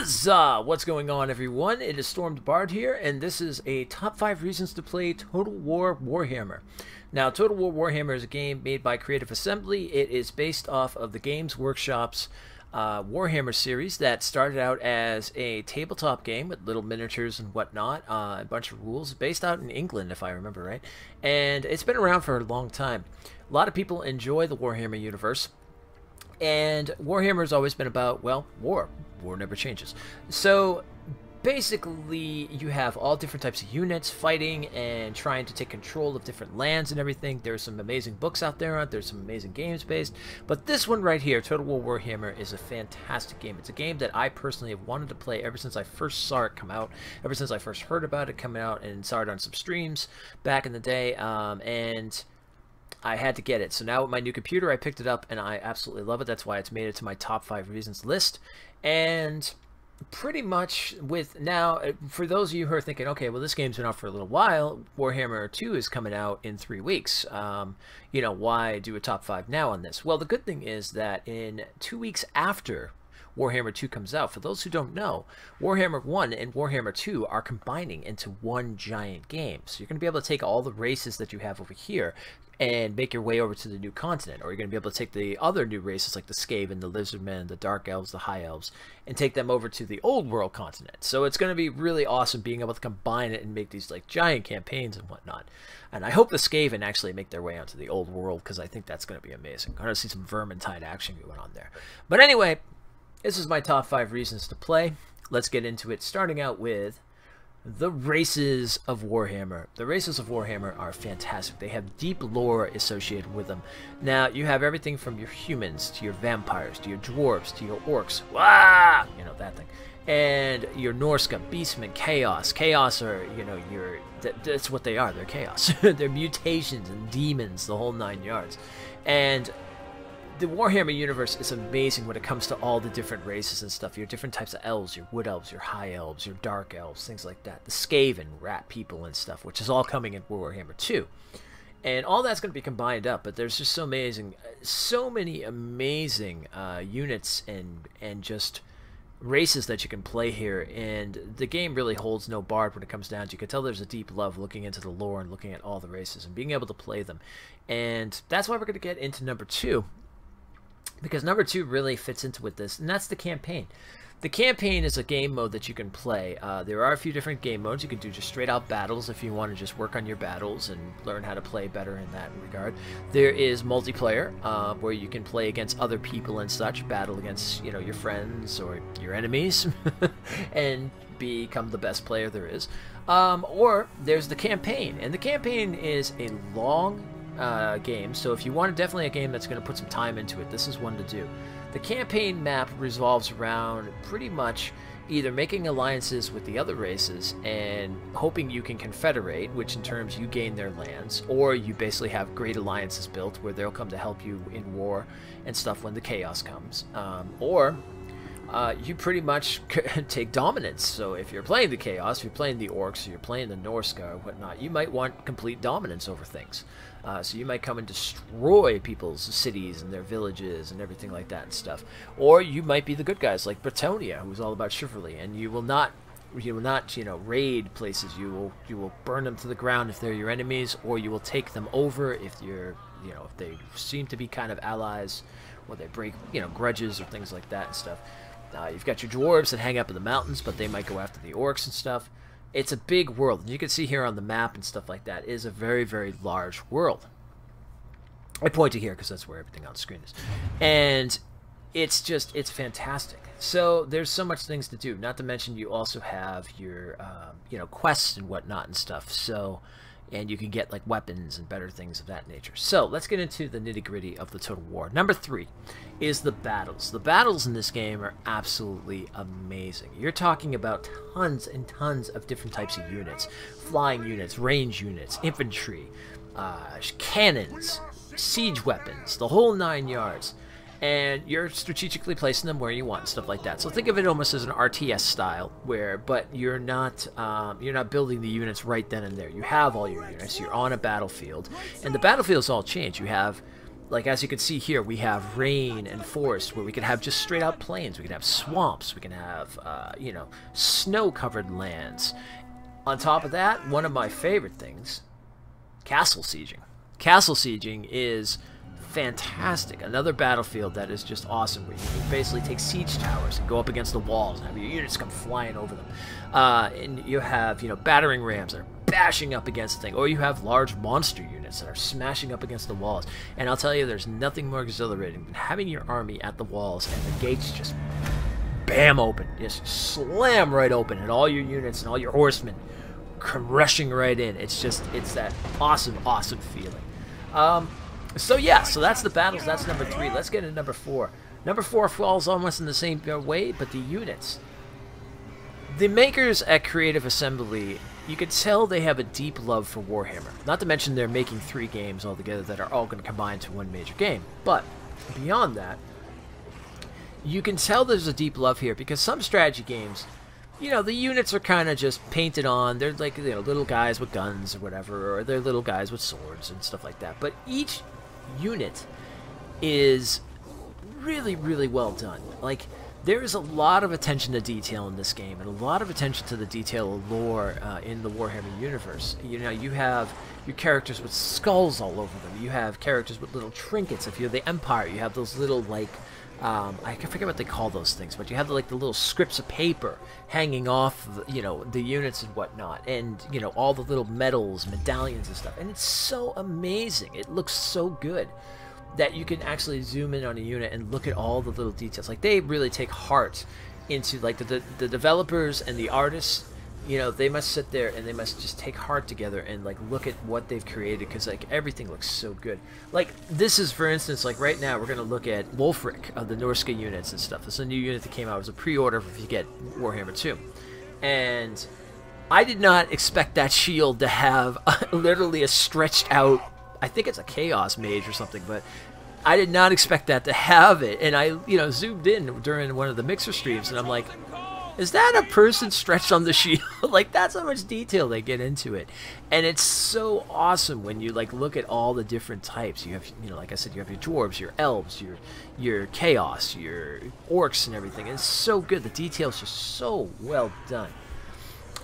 Huzzah! What's going on, everyone? It is StormtheBard here, and this is a top 5 reasons to play Total War Warhammer. Now, Total War Warhammer is a game made by Creative Assembly. It is based off of the Games Workshop's Warhammer series that started out as a tabletop game with little miniatures and whatnot, a bunch of rules, based out in England, if I remember right. And it's been around for a long time. A lot of people enjoy the Warhammer universe. And Warhammer has always been about, well, war. War never changes. So basically you have all different types of units fighting and trying to take control of different lands and everything. There's some amazing books out there. There's some amazing games based. But this one right here, Total War Warhammer, is a fantastic game. It's a game that I personally have wanted to play ever since I first saw it come out. Ever since I first heard about it coming out and saw it on some streams back in the day. And I had to get it. So now with my new computer, I picked it up and I absolutely love it. That's why it's made it to my top 5 reasons list. And pretty much with now, for those of you who are thinking, okay, well, this game's been out for a little while, Warhammer 2 is coming out in 3 weeks. You know, why do a top 5 now on this? Well, the good thing is that in 2 weeks after Warhammer 2 comes out, for those who don't know, Warhammer 1 and Warhammer 2 are combining into one giant game. So you're going to be able to take all the races that you have over here and make your way over to the new continent, or you're going to be able to take the other new races like the Skaven, the Lizardmen, the Dark Elves, the High Elves, and take them over to the Old World continent. So it's going to be really awesome being able to combine it and make these like giant campaigns and whatnot. And I hope the Skaven actually make their way onto the Old World, because I think that's going to be amazing. I'm going to see some Vermintide action going on there. But anyway, this is my top 5 reasons to play. Let's get into it, starting out with the races of Warhammer. The races of Warhammer are fantastic. They have deep lore associated with them. Now, you have everything from your humans, to your vampires, to your dwarves, to your orcs. Wah! You know, that thing. And your Norsca, Beastmen, Chaos. Chaos are, you know, that's what they are. They're Chaos. They're mutations and demons, the whole 9 yards. And the Warhammer universe is amazing when it comes to all the different races and stuff. Your different types of elves, your wood elves, your high elves, your dark elves, things like that. The Skaven, rat people and stuff, which is all coming in Warhammer 2. And all that's going to be combined up, but there's just so many amazing units and just races that you can play here, and the game really holds no barred when it comes down to. You can tell there's a deep love looking into the lore and looking at all the races and being able to play them. And that's why we're going to get into number 2. Because number 2 really fits into with this, and that's the campaign. The campaign is a game mode that you can play. There are a few different game modes. You can do just straight out battles if you want to just work on your battles and learn how to play better in that regard. There is multiplayer, where you can play against other people and such, battle against, you know, your friends or your enemies, and become the best player there is. Or there's the campaign, and the campaign is a long game, so if you want definitely a game that's going to put some time into it, this is one to do. The campaign map revolves around pretty much either making alliances with the other races and hoping you can confederate, which in terms you gain their lands, or you basically have great alliances built where they'll come to help you in war and stuff when the chaos comes, or you pretty much take dominance. So if you're playing the Chaos, if you're playing the Orcs, or you're playing the Norsca or whatnot, you might want complete dominance over things. So you might come and destroy people's cities and their villages and everything like that and stuff. Or you might be the good guys like Bretonia, who's all about chivalry, and you will not, you know, raid places. You will burn them to the ground if they're your enemies, or you will take them over if you're, you know, if they seem to be kind of allies, or they break, you know, grudges or things like that and stuff. You've got your dwarves that hang up in the mountains, but they might go after the orcs and stuff. It's a big world. And you can see here on the map and stuff like that, it is a very, very large world. I point to here because that's where everything on the screen is. And it's just, it's fantastic. So there's so much things to do. Not to mention you also have your, you know, quests and whatnot and stuff. So, and you can get like weapons and better things of that nature. So let's get into the nitty-gritty of the Total War. Number 3 is the battles. The battles in this game are absolutely amazing. You're talking about tons and tons of different types of units. Flying units, range units, infantry, cannons, siege weapons, the whole 9 yards. And you're strategically placing them where you want, stuff like that. So think of it almost as an RTS style, but you're not building the units right then and there. You have all your units. You're on a battlefield, and the battlefield's all changed. You have like as you can see here, we have rain and forest, where we can have just straight out plains. We can have swamps. We can have, you know, snow-covered lands. On top of that, one of my favorite things, castle sieging. Castle sieging is fantastic. Another battlefield that is just awesome, where you can basically take siege towers and go up against the walls and have your units come flying over them. And you have, you know, battering rams that are bashing up against the thing, or you have large monster units that are smashing up against the walls. And I'll tell you, there's nothing more exhilarating than having your army at the walls and the gates just bam open, just slam right open, and all your units and all your horsemen come rushing right in. It's that awesome feeling. So yeah, so that's the battles. That's number 3. Let's get into number 4. Number 4 falls almost in the same way, but the units. The makers at Creative Assembly, you can tell they have a deep love for Warhammer. Not to mention they're making 3 games altogether that are all going to combine to one major game. But beyond that, you can tell there's a deep love here, because some strategy games, you know, the units are kind of just painted on. They're like, you know, little guys with guns or whatever, or they're little guys with swords and stuff like that. But each unit is really, really well done. Like, there is a lot of attention to detail in this game, and a lot of attention to the detail of lore in the Warhammer universe. You know, you have your characters with skulls all over them. You have characters with little trinkets. If you're the Empire, you have those little, like, I forget what they call those things, but you have like the little scripts of paper hanging off, you know, the units and whatnot, and you know, all the little medals, medallions and stuff. And it's so amazing. It looks so good that you can actually zoom in on a unit and look at all the little details. Like, they really take heart into, like, the developers and the artists. You know, they must sit there and they must just take heart together and like look at what they've created, because like everything looks so good. Like, this is, for instance, like right now we're gonna look at Wolfric of the Norska units and stuff. This is a new unit that came out. It was a pre-order if you get Warhammer 2, and I did not expect that shield to have literally a stretched out, I think it's a Chaos Mage or something, but I did not expect that to have it. And I, you know, zoomed in during one of the mixer streams, and I'm like, is that a person stretched on the shield? Like, that's how much detail they get into it. And it's so awesome when you, like, look at all the different types. You have, you know, like I said, you have your dwarves, your elves, your chaos, your orcs and everything. And it's so good. The details are so well done.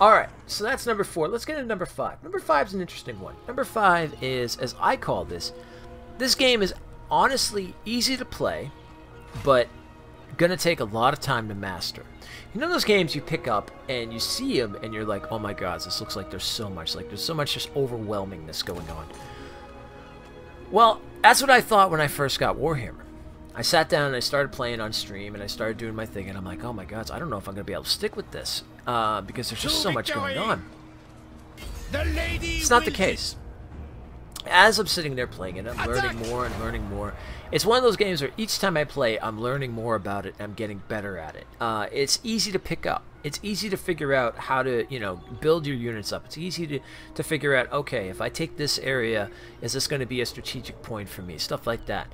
Alright, so that's number 4. Let's get into number 5. Number 5 is an interesting one. Number 5 is, as I call this game is honestly easy to play, but gonna take a lot of time to master. You know those games you pick up and you see them and you're like, oh my god, this looks like there's so much just overwhelmingness going on. Well, that's what I thought when I first got Warhammer. I sat down and I started playing on stream and I started doing my thing, and I'm like, oh my god, I don't know if I'm going to be able to stick with this because there's just so much going on. It's not the case. As I'm sitting there playing it, I'm learning more and learning more. It's one of those games where each time I play, I'm learning more about it and I'm getting better at it. It's easy to pick up. It's easy to figure out how to, you know, build your units up. It's easy to figure out, okay, if I take this area, is this going to be a strategic point for me? Stuff like that.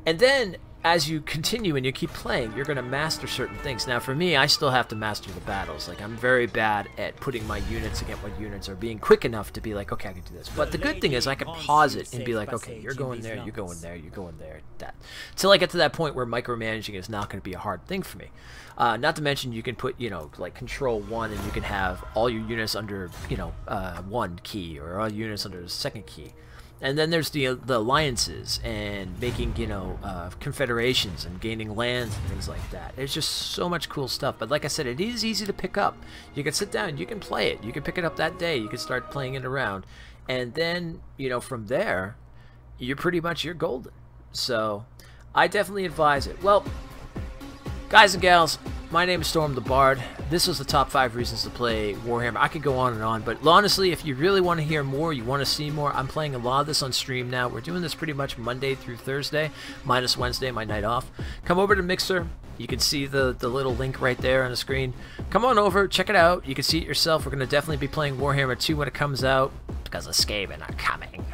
And then, as you continue and you keep playing, you're going to master certain things. Now, for me, I still have to master the battles. Like, I'm very bad at putting my units against what units, or being quick enough to be like, okay, I can do this. But the good thing is I can pause it and be like, okay, you're going there, you're going there, you're going there, that. Till I get to that point where micromanaging is not going to be a hard thing for me. Not to mention, you can put, you know, like Control 1, and you can have all your units under, you know, 1 key, or all units under the 2nd key. And then there's the alliances and making, you know, confederations and gaining lands and things like that. There's just so much cool stuff. But like I said, it is easy to pick up. You can sit down, you can play it. You can pick it up that day. You can start playing it around. And then, you know, from there, you're golden. So I definitely advise it. Well, guys and gals, my name is StormtheBard. This was the top 5 reasons to play Warhammer. I could go on and on, but honestly, if you really want to hear more, you want to see more, I'm playing a lot of this on stream now. We're doing this pretty much Monday through Thursday, minus Wednesday, my night off. Come over to Mixer. You can see the little link right there on the screen. Come on over, check it out. You can see it yourself. We're going to definitely be playing Warhammer 2 when it comes out, because the Skaven are coming.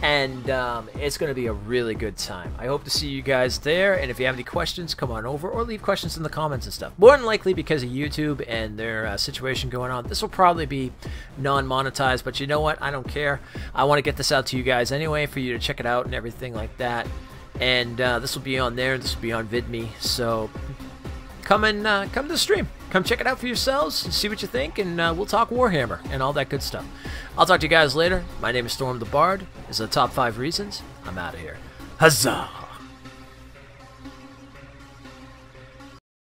And it's going to be a really good time. I hope to see you guys there, and if you have any questions, come on over, or leave questions in the comments and stuff. More than likely, because of YouTube and their situation going on, this will probably be non-monetized, but you know what? I don't care. I want to get this out to you guys anyway, for you to check it out and everything like that. and this will be on there, and this will be on VidMe. So come to the stream. Come check it out for yourselves, see what you think, and we'll talk Warhammer and all that good stuff. I'll talk to you guys later. My name is StormtheBard. This is the top 5 reasons. I'm out of here. Huzzah!